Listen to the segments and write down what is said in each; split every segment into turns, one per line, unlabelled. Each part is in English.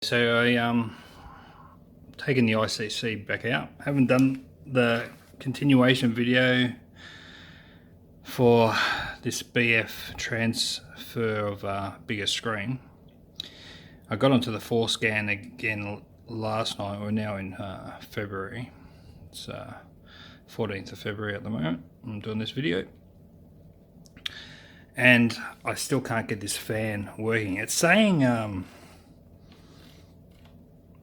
So I taken the ICC back out. Haven't done the continuation video for this BF transfer of bigger screen. I got onto the FORScan again last night. We're now in February. It's 14th of February at the moment. I'm doing this video. And I still can't get this fan working. It's saying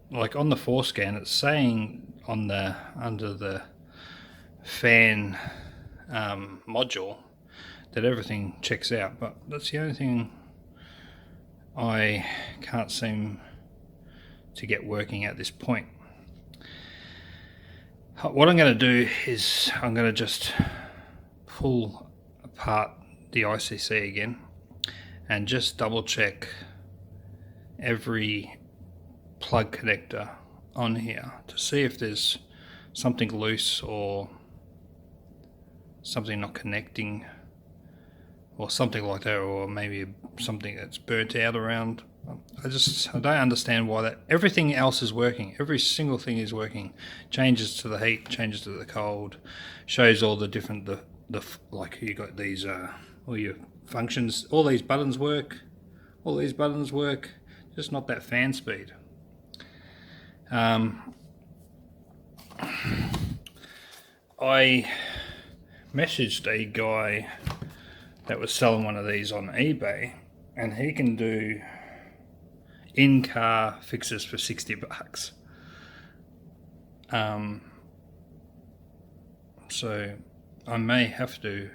like on the FORScan, it's saying on the under the fan module that everything checks out, but that's the only thing I can't seem to get working at this point. What I'm going to do is I'm going to just pull apart the ICC again and just double check every plug connector on here to see if there's something loose or something not connecting or something like that, or maybe something that's burnt out around. I don't understand why that. Everything else is working. Every single thing is working. Changes to the heat, changes to the cold, shows all the different like you got these all your functions. All these buttons work. All these buttons work. Just not that fan speed. I messaged a guy that was selling one of these on eBay, and he can do in-car fixes for $60. So I may have to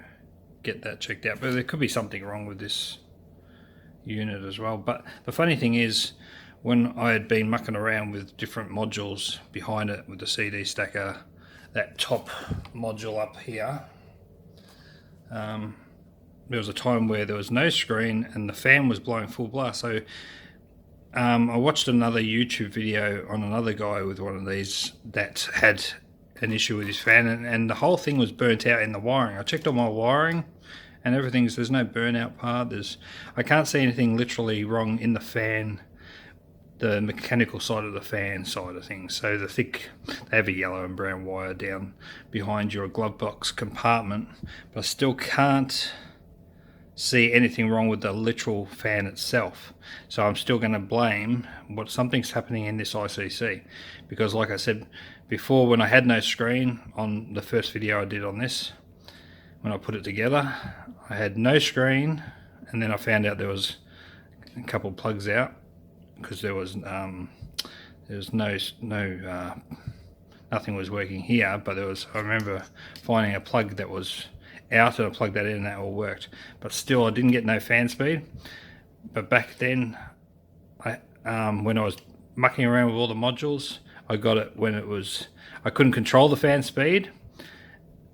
get that checked out, but there could be something wrong with this unit as well. But the funny thing is, when I had been mucking around with different modules behind it with the CD stacker, that top module up here, there was a time where there was no screen and the fan was blowing full blast. So I watched another YouTube video on another guy with one of these that had an issue with his fan, and the whole thing was burnt out in the wiring. I checked all my wiring and there's no burnout part. I can't see anything literally wrong in the fan, the mechanical side of the fan side of things. So they have a yellow and brown wire down behind your glove box compartment, but I still can't see anything wrong with the literal fan itself. So I'm still going to blame something's happening in this ICC, because like I said before, when I had no screen on the first video I did on this, when I put it together, I had no screen, and then I found out there was a couple of plugs out, because there was nothing was working here, but I remember finding a plug that was out, and I plugged that in and that all worked. But still, I didn't get no fan speed. But back then, when I was mucking around with all the modules, I got it when I couldn't control the fan speed.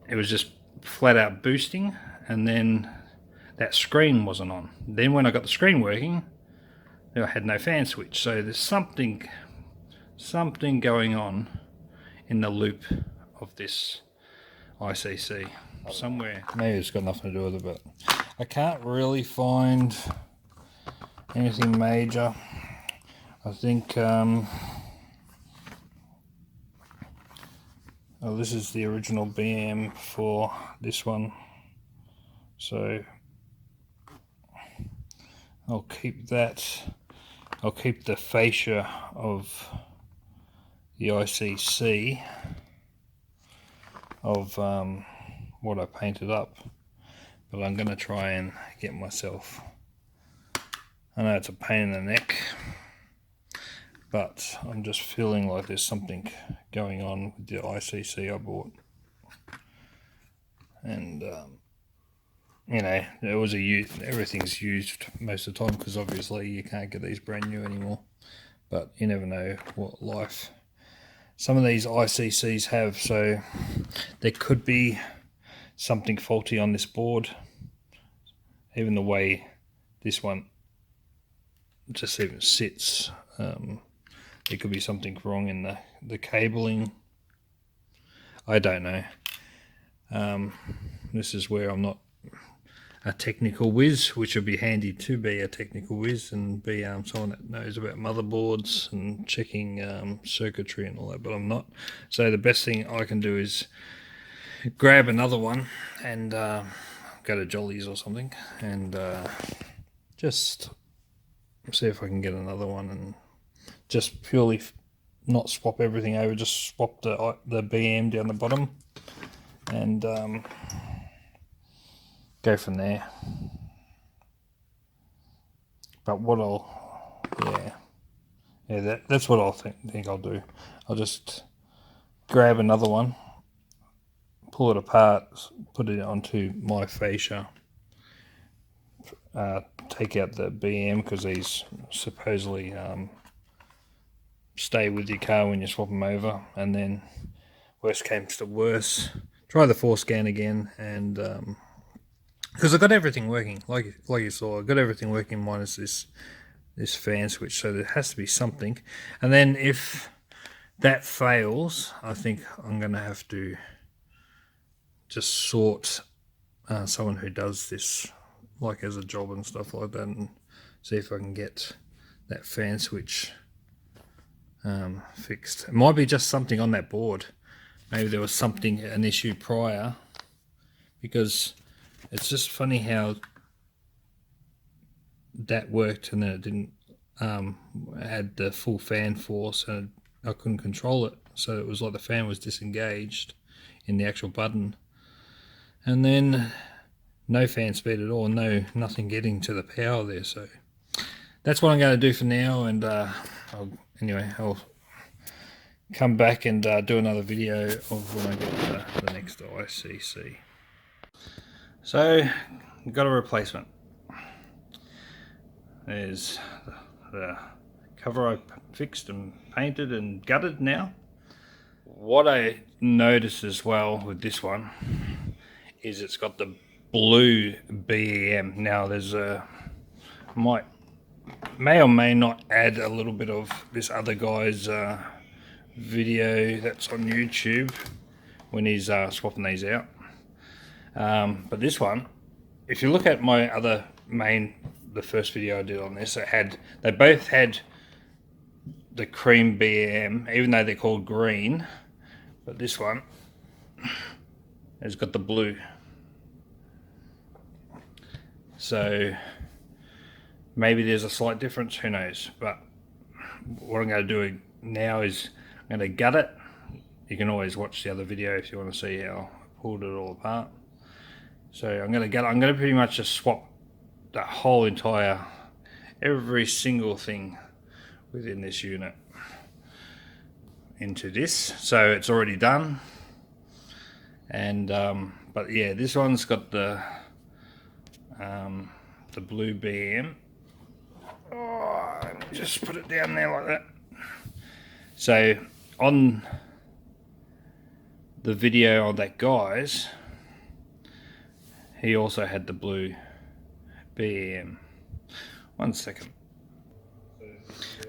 It was just flat out boosting, and then that screen wasn't on. Then when I got the screen working, I had no fan switch. So there's something going on in the loop of this ICC somewhere. Maybe it's got nothing to do with it, but I can't really find anything major. I think this is the original BM for this one, so I'll keep that. I'll keep the fascia of the ICC of what I painted up, but I'm going to try and get myself, I know it's a pain in the neck, but I'm just feeling like there's something going on with the ICC I bought. And you know, everything's used most of the time, because obviously you can't get these brand new anymore, but you never know what life some of these ICCs have. So there could be something faulty on this board. Even the way this one just even sits, there could be something wrong in the cabling. I don't know. This is where I'm not a technical whiz, which would be handy to be a technical whiz and be someone that knows about motherboards and checking circuitry and all that, but I'm not. So the best thing I can do is grab another one and go to Jolly's or something and just see if I can get another one and just purely not swap everything over, just swap the BM down the bottom and go from there. But what that's what I think I'll do. I'll just grab another one, pull it apart, put it onto my fascia, take out the BM because these supposedly stay with your car when you swap them over, and then worst comes to worst, try the FORScan again, and because I got everything working, like you saw, I got everything working minus this fan switch, so there has to be something. And then if that fails, I think I'm gonna have to just sort someone who does this like as a job and stuff like that, and see if I can get that fan switch fixed. It might be just something on that board. Maybe there was an issue prior, because it's just funny how that worked and then it didn't had the full fan force, and I couldn't control it, so it was like the fan was disengaged in the actual button, and then no fan speed at all, nothing getting to the power there. So that's what I'm going to do for now, and I'll come back and do another video of when I get the next ICC. So got a replacement. There's the cover I fixed and painted and gutted now. What I noticed as well with this one is it's got the blue BEM. Now there's may or may not add a little bit of this other guy's video that's on YouTube when he's swapping these out. But this one, if you look at my other the first video I did on this, they both had the cream BM, even though they're called green, but this one has got the blue. So maybe there's a slight difference, who knows. But what I'm going to do now is I'm going to gut it. You can always watch the other video if you want to see how I pulled it all apart. So I'm going to gut it. I'm going to pretty much just swap that whole every single thing within this unit into this. So it's already done. And but yeah, this one's got the blue BM. Oh, let me just put it down there like that. So on the video of that guy's, he also had the blue BM. 1 second.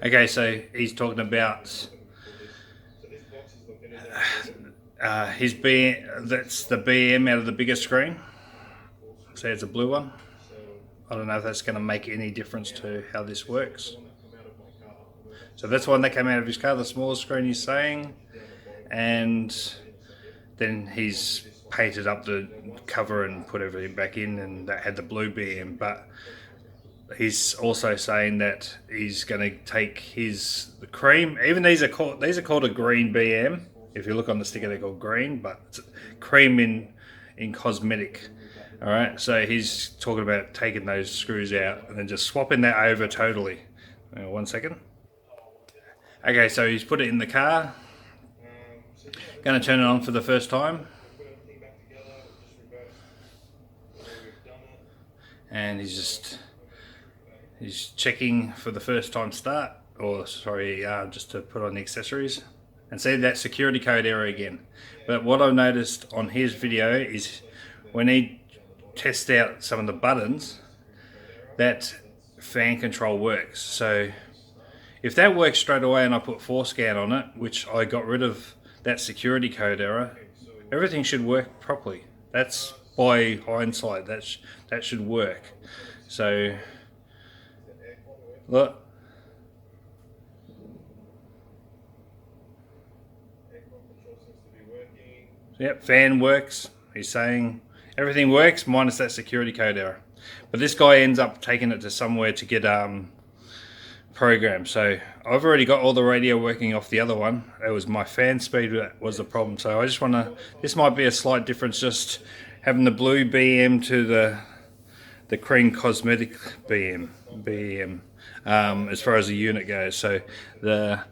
Okay, so he's talking about his BM, that's the BM out of the bigger screen. So it's a blue one. I don't know if that's going to make any difference to how this works. So that's one that came out of his car, the smaller screen he's saying, and then he's painted up the cover and put everything back in, and that had the blue BM. But he's also saying that he's going to take the cream. Even these are called a green BM. If you look on the sticker, they're called green, but it's cream in cosmetic. All right, so he's talking about taking those screws out and then just swapping that over totally. 1 second. Okay, so he's put it in the car. Going to turn it on for the first time. And he's checking for the first time start, or sorry, just to put on the accessories. And see that security code error again. But what I've noticed on his video is when he test out some of the buttons, that fan control works. So if that works straight away and I put FORScan on it, which I got rid of that security code error, everything should work properly. That's by hindsight, that should work. So look. Yep, fan works. He's saying everything works minus that security code error. But this guy ends up taking it to somewhere to get programmed. So I've already got all the radio working off the other one. It was my fan speed that was the problem. So I just want to, this might be a slight difference, just having the blue BM to the cream cosmetic BM as far as the unit goes. So the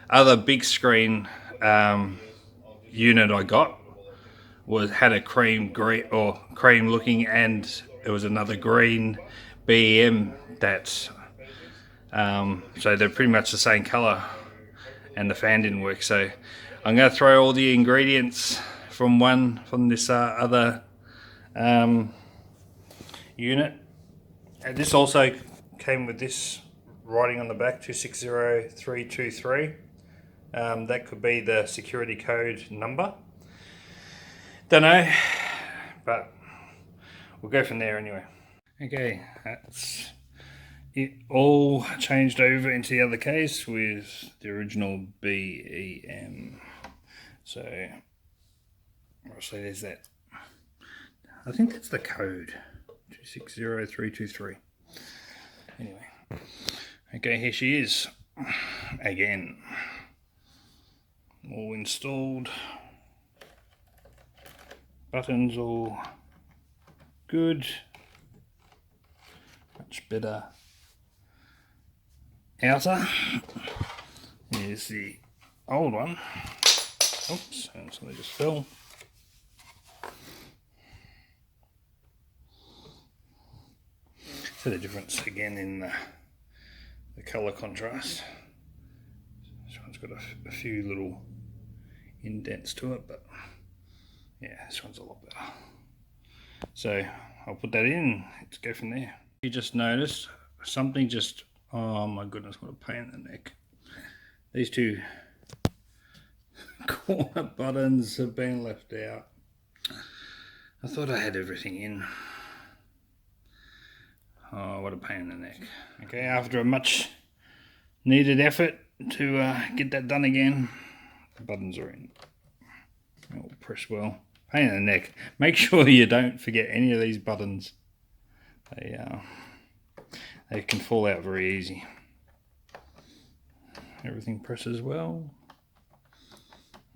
other big screen unit I got had a cream green or cream looking, and it was another green BM that's so they're pretty much the same color, and the fan didn't work. So I'm going to throw all the ingredients from this other unit, and this also came with this writing on the back, 260323. That could be the security code number. Don't know, but we'll go from there anyway. Okay, that's it all changed over into the other case with the original BEM. So obviously there's that. I think that's the code, 260323. Anyway, okay, here she is again, all installed. Buttons all good, much better outer. Here's the old one. Oops, and something just fell. So the difference again in the colour contrast. This one's got a few little indents to it, but yeah, this one's a lot better. So I'll put that in. Let's go from there. You just noticed something just, oh my goodness, what a pain in the neck. These two corner buttons have been left out. I thought I had everything in. Oh, what a pain in the neck. Okay, after a much needed effort to get that done again, the buttons are in. All press well. Pain in the neck. Make sure you don't forget any of these buttons. They can fall out very easy. Everything presses well.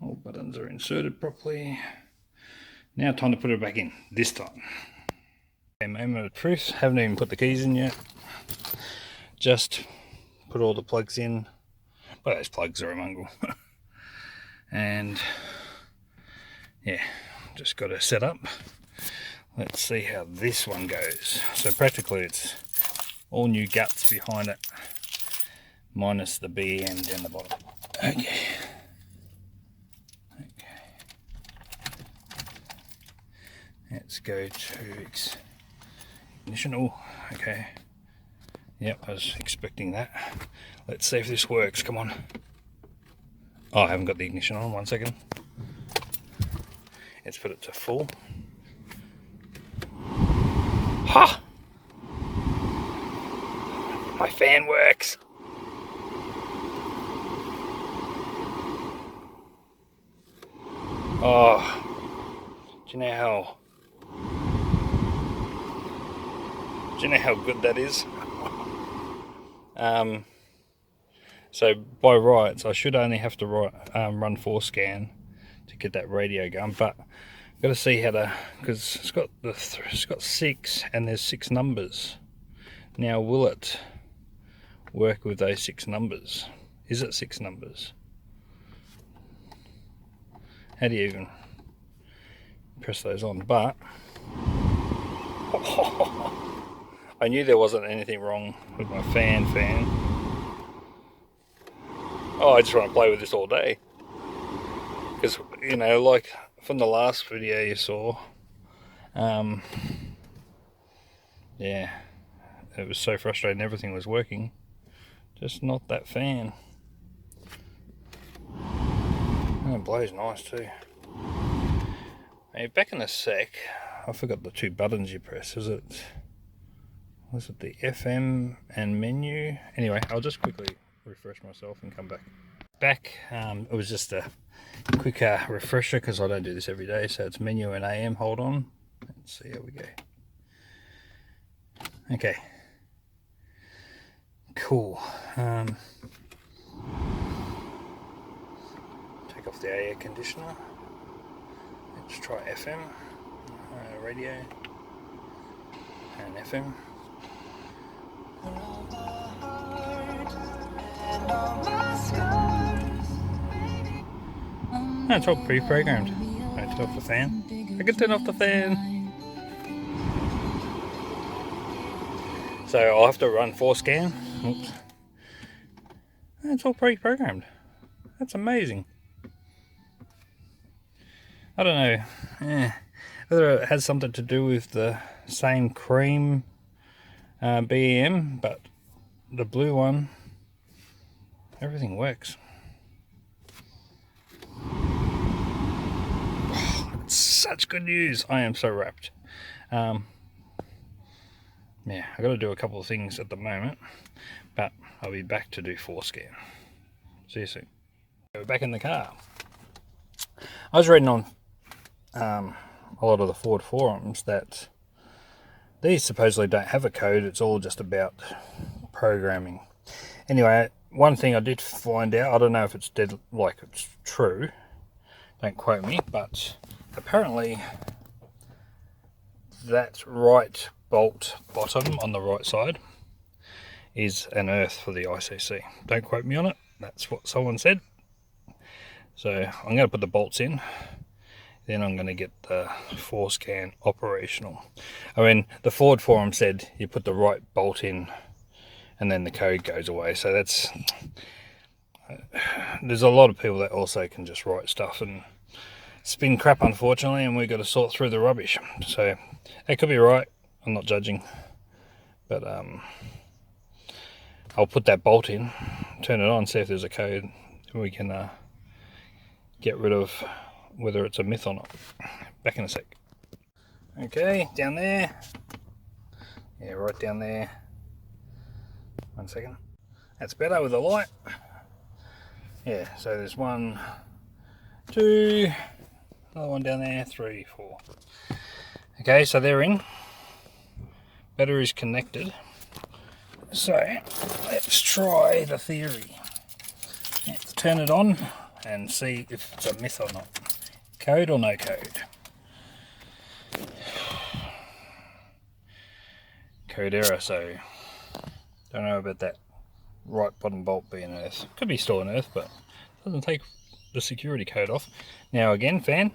All buttons are inserted properly. Now time to put it back in, this time. Okay, moment of truth, haven't even put the keys in yet. Just put all the plugs in. Well, those plugs are a mongrel. And yeah, just got to set up. Let's see how this one goes. So practically it's all new guts behind it, minus the BM down the bottom. Okay. Let's go to ignition. Oh, okay. Yep, I was expecting that. Let's see if this works. Come on. Oh, I haven't got the ignition on. 1 second. Let's put it to full. Ha! My fan works. Oh, do you know how good that is? So by rights, I should only have to run FORScan to get that radio going, but I've got to see how to, because it's got 6 and there's 6 numbers. Now, will it work with those 6 numbers? Is it 6 numbers? How do you even press those on? But I knew there wasn't anything wrong with my fan. Oh, I just want to play with this all day. Because, you know, like from the last video you saw, yeah, it was so frustrating, everything was working, just not that fan. And it blows nice too. Hey, back in a sec. I forgot the 2 buttons you press. Was it the FM and menu? Anyway, I'll just quickly refresh myself and come back. It was just a quick refresher because I don't do this every day. So it's menu and AM. Hold on. Let's see how we go. Okay. Cool. Take off the air conditioner. Let's try FM, radio, and FM. No, it's all pre-programmed. I turn off the fan. I can turn off the fan. So I'll have to run FORScan. Oops. It's all pre-programmed. That's amazing. I don't know whether it has something to do with the same cream BEM, but the blue one, everything works. It's such good news. I am so wrapped. Yeah, I got to do a couple of things at the moment, but I'll be back to do FORScan. See you soon. We're back in the car. I was reading on a lot of the Ford forums that these supposedly don't have a code. It's all just about programming. Anyway, one thing I did find out, I don't know if it's dead, like it's true, don't quote me, but apparently that right bolt bottom on the right side is an earth for the ICC. Don't quote me on it, that's what someone said. So I'm going to put the bolts in, then I'm going to get the FORScan operational. I mean, the Ford forum said you put the right bolt in and then the code goes away. So that's, there's a lot of people that also can just write stuff and spin crap, unfortunately, and we've got to sort through the rubbish. So it could be right, I'm not judging, but I'll put that bolt in, turn it on, see if there's a code, and we can get rid of whether it's a myth or not. Back in a sec. Okay, down there. Yeah, right down there. 1 second. That's better with the light. Yeah, so there's 1, 2, another one down there, 3, 4. Okay, so they're in. Battery's connected. So let's try the theory. Let's turn it on and see if it's a myth or not. Code or no code? Code error, so don't know about that right bottom bolt being earth. Could be still an earth, but doesn't take the security code off. Now again, fan.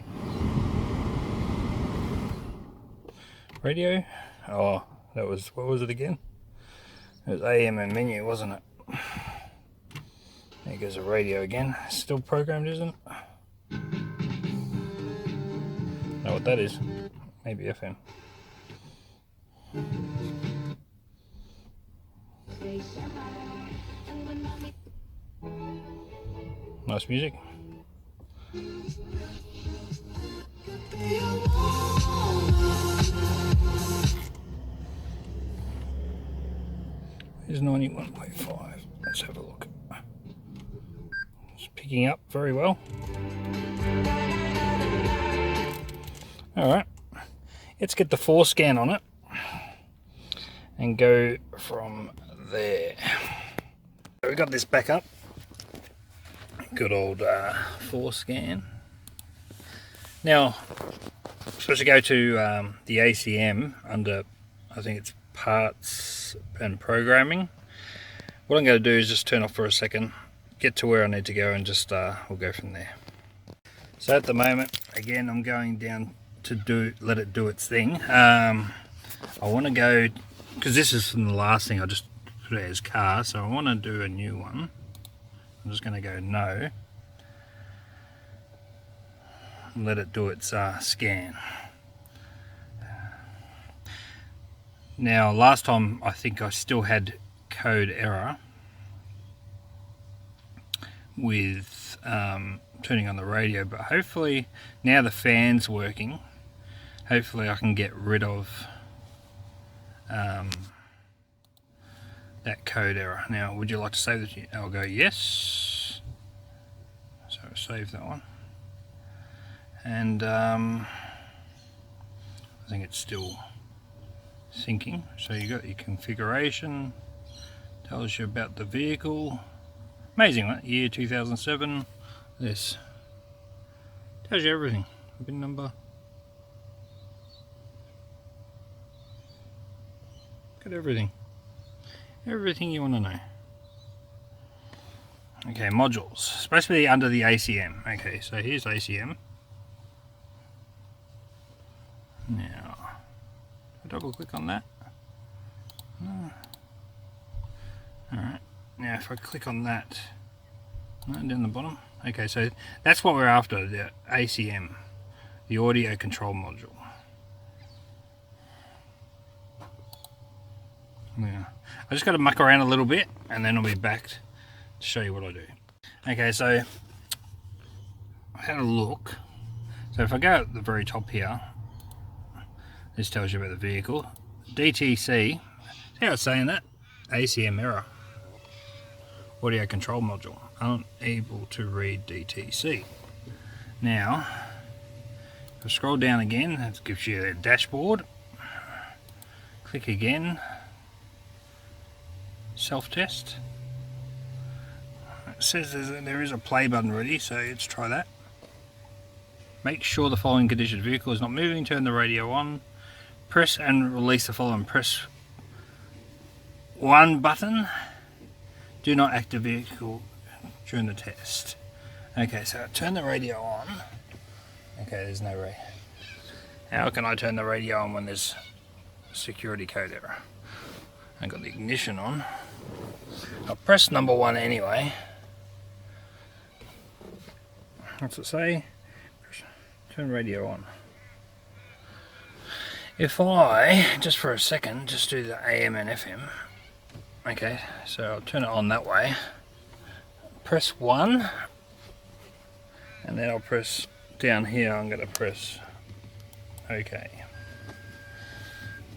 Radio. Oh, that was, what was it again? It was AM and menu, wasn't it? There goes the radio again. Still programmed, isn't it? Know what that is? Maybe FM. Nice music. Here's 91.5. Let's have a look. It's picking up very well. Alright, let's get the FORScan on it and go from there. So we got this back up. Good old FORScan. Now, supposed to go to the ACM under, I think it's parts and programming. What I'm going to do is just turn off for a second, get to where I need to go, and just we'll go from there. So at the moment, again, I'm going down to let it do its thing. I want to go, because this is from the last thing I just put as car, so I want to do a new one. I'm just going to go no, and let it do its scan. Now last time I think I still had code error with turning on the radio, but hopefully now the fan's working, hopefully I can get rid of that code error. Now, would you like to save it? I'll go yes. So save that one. And I think it's still syncing. So you got your configuration, tells you about the vehicle. Amazing, right? Year 2007. This tells you everything. VIN number. Got everything. Everything you want to know. Okay, modules. Supposed to be under the ACM. Okay, so here's ACM. Now, double click on that. No. Alright, now if I click on that, down the bottom. Okay, so that's what we're after, the ACM, the audio control module. Yeah. I just got to muck around a little bit and then I'll be back to show you what I do. Okay, so I had a look. So if I go at the very top here, this tells you about the vehicle. DTC, see how it's saying that? ACM error. Audio control module, unable to read DTC. Now, if I scroll down again, that gives you a dashboard. Click again. Self-test. It says there is a play button ready, so let's try that. Make sure the following condition: vehicle is not moving, turn the radio on, press and release the following. Press 1 button. Do not activate vehicle during the test. Okay, so turn the radio on. Okay, there's no radio. How can I turn the radio on when there's a security code error? I got the ignition on. I'll press number 1 anyway. What's it say? Turn radio on. If I, just for a second, just do the AM and FM. Okay, so I'll turn it on that way. Press 1. And then I'll press down here, I'm going to press OK.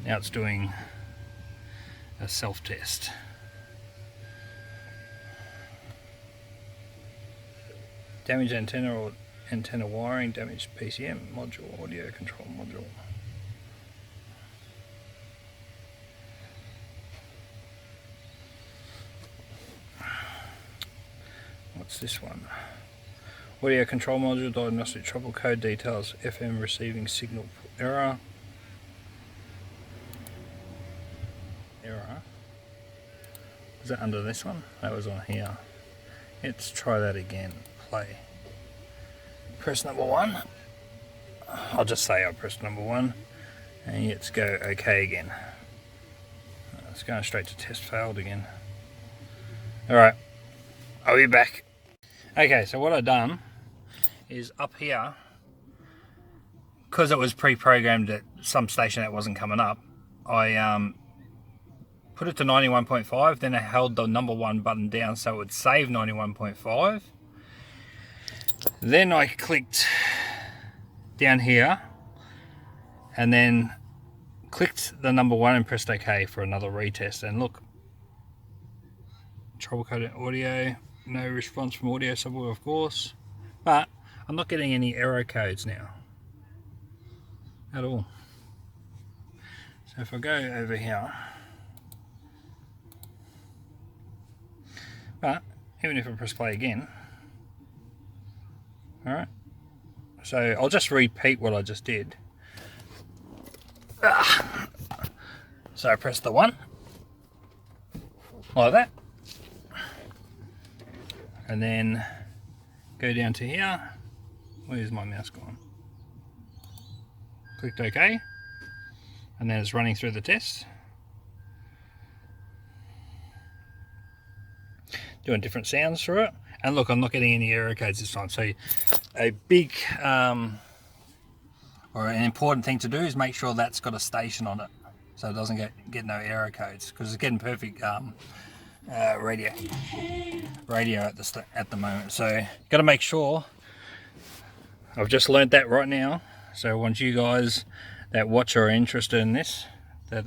Now it's doing a self-test. Damaged antenna or antenna wiring, damaged PCM module, audio control module. What's this one? Audio control module, diagnostic trouble code details, FM receiving signal error. Error. Is that under this one? That was on here. Let's try that again. Play. Press number 1. I'll just say I pressed number 1. And let's go OK again. It's going straight to test failed again. Alright, I'll be back. Okay, so what I've done is up here, because it was pre-programmed at some station that wasn't coming up, I put it to 91.5, then I held the number 1 button down so it would save 91.5. Then I clicked down here and then clicked the number 1 and pressed OK for another retest. And look, trouble coding audio, no response from audio subwoofer, of course, but I'm not getting any error codes now at all. So if I go over here, but even if I press play again, alright, so I'll just repeat what I just did. So I press the 1 like that, and then go down to here. Where's my mouse gone? Clicked OK, and then it's running through the test, doing different sounds through it. And look, I'm not getting any error codes this time. So a big or an important thing to do is make sure that's got a station on it, so it doesn't get no error codes, because it's getting perfect radio at the moment. So got to make sure. I've just learned that right now, so I want you guys that watch are interested in this, that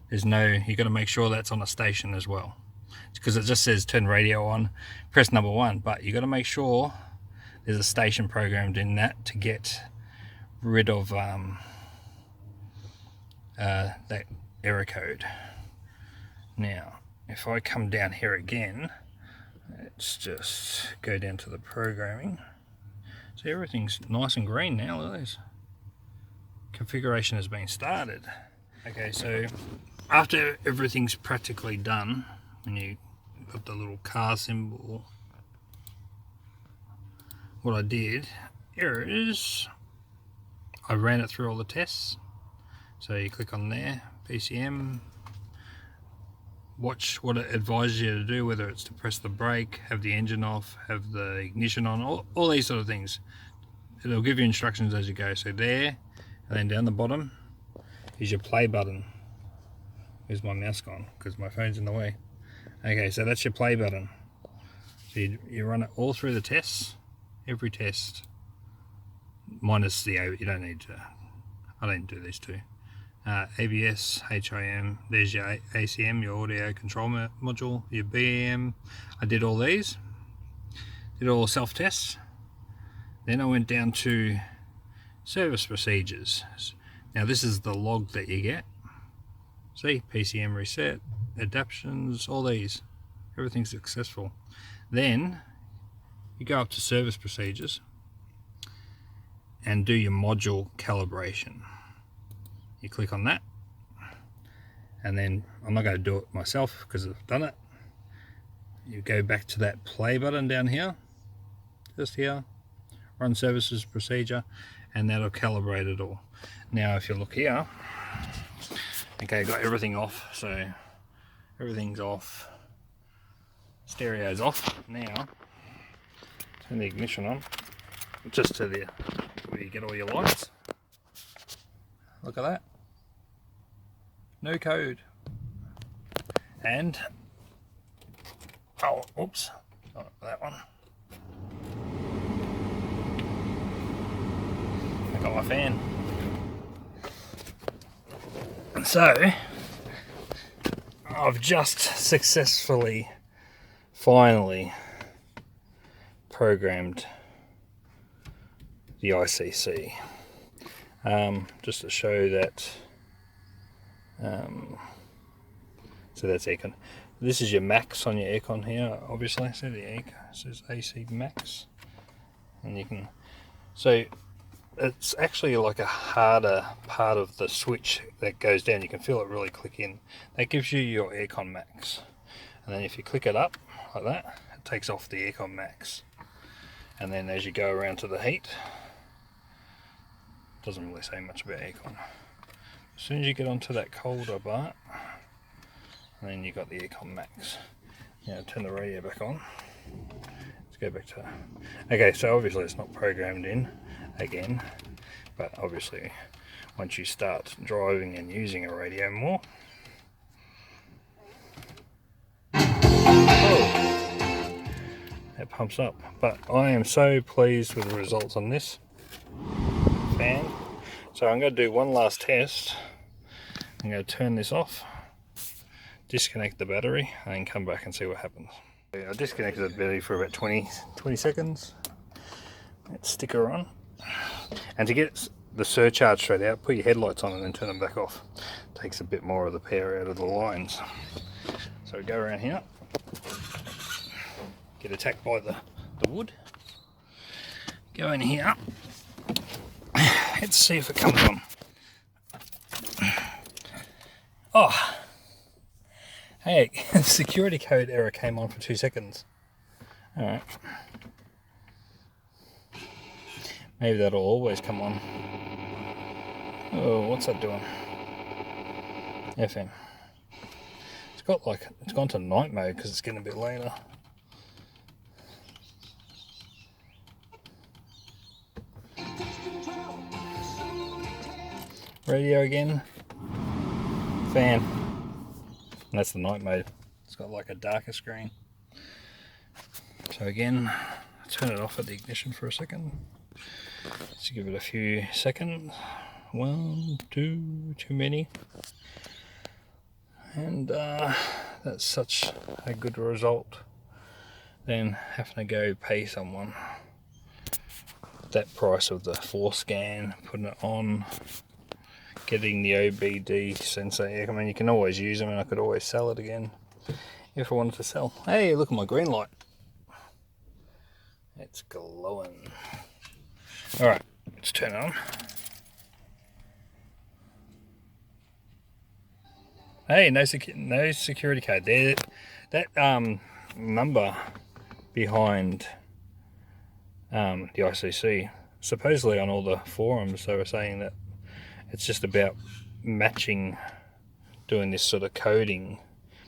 there's no, you got to make sure that's on a station as well, because it just says turn radio on, press number 1, but you got to make sure there's a station programmed in that to get rid of that error code. Now if I come down here again, let's just go down to the programming. So everything's nice and green now. Look at this. Configuration has been started. Okay, so after everything's practically done, and you got the little car symbol, what I did here is I ran it through all the tests. So you click on there, PCM, watch what it advises you to do, whether it's to press the brake, have the engine off, have the ignition on, all these sort of things. It'll give you instructions as you go. So there, and then down the bottom is your play button. Where's my mouse gone? Because my phone's in the way. Okay, so that's your play button. So you run it all through the tests, every test, minus the, you don't need to, I don't do these two. ABS, HIM, there's your ACM, your audio control module, your BAM. I did all these, did all self-tests. Then I went down to service procedures. Now this is the log that you get. See, PCM reset, adaptions, all these, everything's successful. Then you go up to service procedures and do your module calibration. You click on that, and then I'm not going to do it myself because I've done it. You go back to that play button down here, just here, run services procedure, and that'll calibrate it all. Now if you look here, okay, got everything off, so everything's off, stereo's off. Now turn the ignition on, just to the where you get all your lights. Look at that, no code. And oh, oops, not that one. I got my fan. So I've just successfully, finally programmed the ICC. Just to show that, so that's aircon. This is your max on your aircon here, obviously. So the aircon says AC max, and you can, so it's actually like a harder part of the switch that goes down. You can feel it really click in. That gives you your aircon max, and then if you click it up like that, it takes off the aircon max. And then as you go around to the heat, doesn't really say much about aircon. As soon as you get onto that colder part, and then you got the aircon max. Now turn the radio back on. Let's go back to, okay, so obviously it's not programmed in again, but obviously once you start driving and using a radio more, it pumps up. But I am so pleased with the results on this fan. So I'm going to do one last test. I'm going to turn this off, disconnect the battery, and then come back and see what happens. I disconnected the battery for about 20 seconds. Let's stick her on. And to get the surcharge straight out, put your headlights on and then turn them back off. Takes a bit more of the power out of the lines. So we go around here, get attacked by the wood, go in here, let's see if it comes on. Oh, hey, security code error came on for 2 seconds. Alright, maybe that'll always come on. Oh, what's that doing? FM. It's gone to night mode because it's getting a bit later. Radio again. Fan. And that's the night mode. It's got like a darker screen. So again, turn it off at the ignition for a second. Let's give it a few seconds. 1, 2, too many. And that's such a good result. Then having to go pay someone that price of the FORScan, putting it on, getting the OBD sensor. I mean, you can always use them, and I could always sell it again if I wanted to sell. Hey, look at my green light. It's glowing. All right, let's turn it on. Hey, no security code there. That number behind the ICC, supposedly on all the forums they were saying that it's just about matching, doing this sort of coding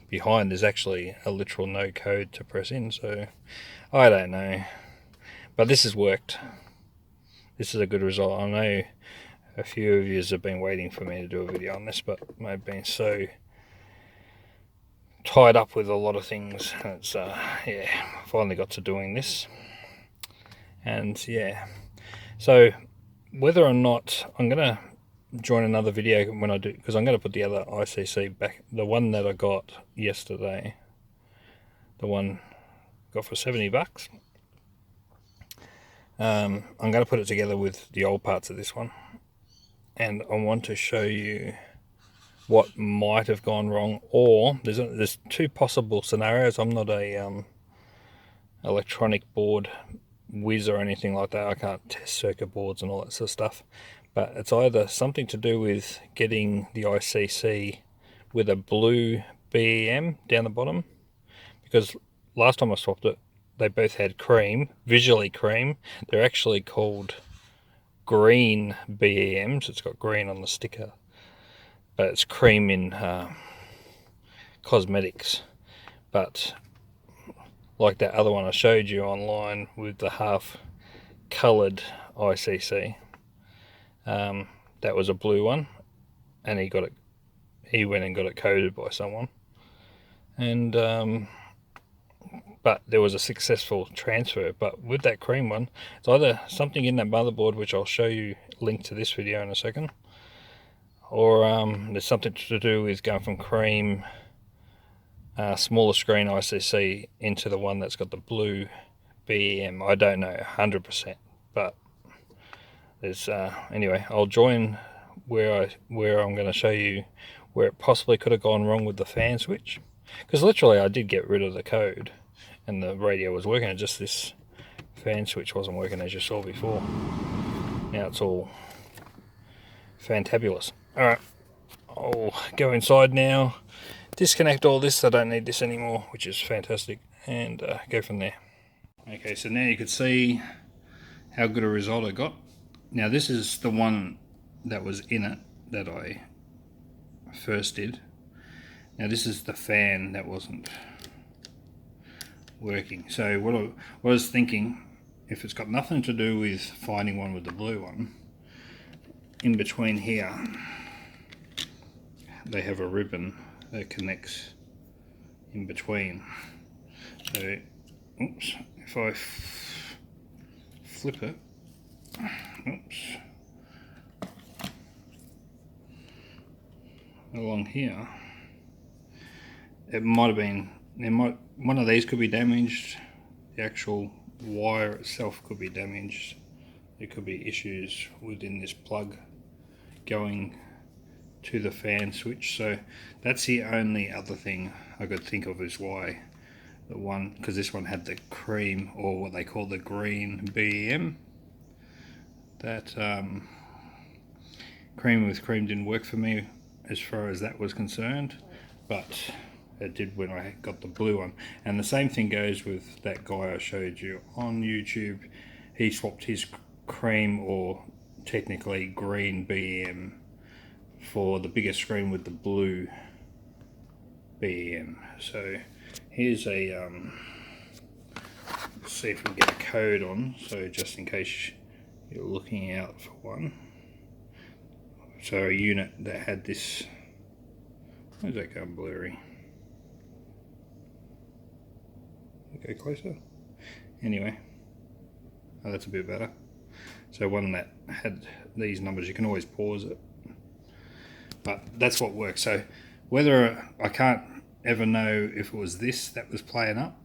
behind. There's actually a literal no code to press in, so I don't know, but this has worked. This is a good result. I know a few of you have been waiting for me to do a video on this, but I've been so tied up with a lot of things. It's yeah, finally got to doing this, and yeah. So whether or not I'm gonna join another video when I do, because I'm gonna put the other ICC back, the one that I got yesterday, the one I got for $70. I'm gonna put it together with the old parts of this one, and I want to show you what might have gone wrong, or there's two possible scenarios. I'm not a electronic board whiz or anything like that. I can't test circuit boards and all that sort of stuff, but it's either something to do with getting the ICC with a blue BEM down the bottom, because last time I swapped it they both had cream, visually cream. They're actually called green BEMs. It's got green on the sticker, but it's cream in cosmetics. But like that other one I showed you online with the half coloured ICC, that was a blue one, and he went and got it coded by someone, and but there was a successful transfer. But with that cream one, it's either something in that motherboard, which I'll show you, link to this video in a second, or there's something to do with going from cream smaller screen ICC into the one that's got the blue BEM. I don't know 100%, but there's anyway, I'll join where I'm going to show you where it possibly could have gone wrong with the fan switch, because literally I did get rid of the code and the radio was working, and just this fan switch wasn't working, as you saw before. Now it's all fantabulous. Alright, I'll go inside now, disconnect all this. I don't need this anymore, which is fantastic, and go from there. Okay, so now you can see how good a result I got. Now this is the one that was in it that I first did. Now this is the fan that wasn't working. So what I was thinking, if it's got nothing to do with finding one with the blue one, in between here they have a ribbon that connects in between. So oops, if I flip it, oops, along here, it might have been, one of these could be damaged, the actual wire itself could be damaged, there could be issues within this plug going to the fan switch. So that's the only other thing I could think of is why the one, because this one had the cream, or what they call the green BEM, that cream with cream didn't work for me as far as that was concerned, but it did when I got the blue one. And the same thing goes with that guy I showed you on YouTube. He swapped his cream, or technically green BEM, for the bigger screen with the blue BEM. So here's a let's see if we can get a code on, so just in case you're looking out for one. So a unit that had this, where's that going blurry? Go closer. Anyway, oh, that's a bit better. So one that had these numbers, you can always pause it. But that's what works. So whether, I can't ever know if it was this that was playing up,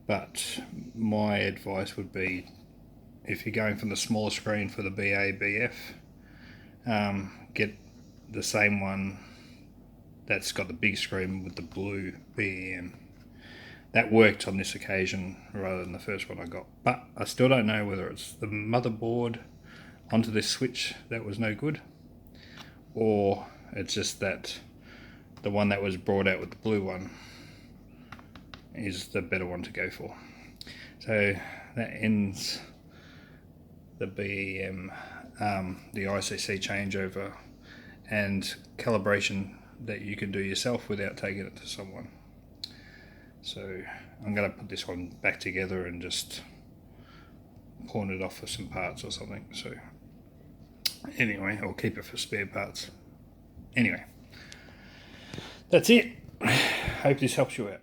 but my advice would be, if you're going from the smaller screen for the BA/BF, get the same one that's got the big screen with the blue BEM. That worked on this occasion rather than the first one I got, but I still don't know whether it's the motherboard onto this switch that was no good, or it's just that the one that was brought out with the blue one is the better one to go for. So that ends the BEM, the ICC changeover and calibration that you can do yourself without taking it to someone. So I'm going to put this one back together and just pawn it off for some parts or something. So anyway, I'll keep it for spare parts. Anyway, that's it. Hope this helps you out.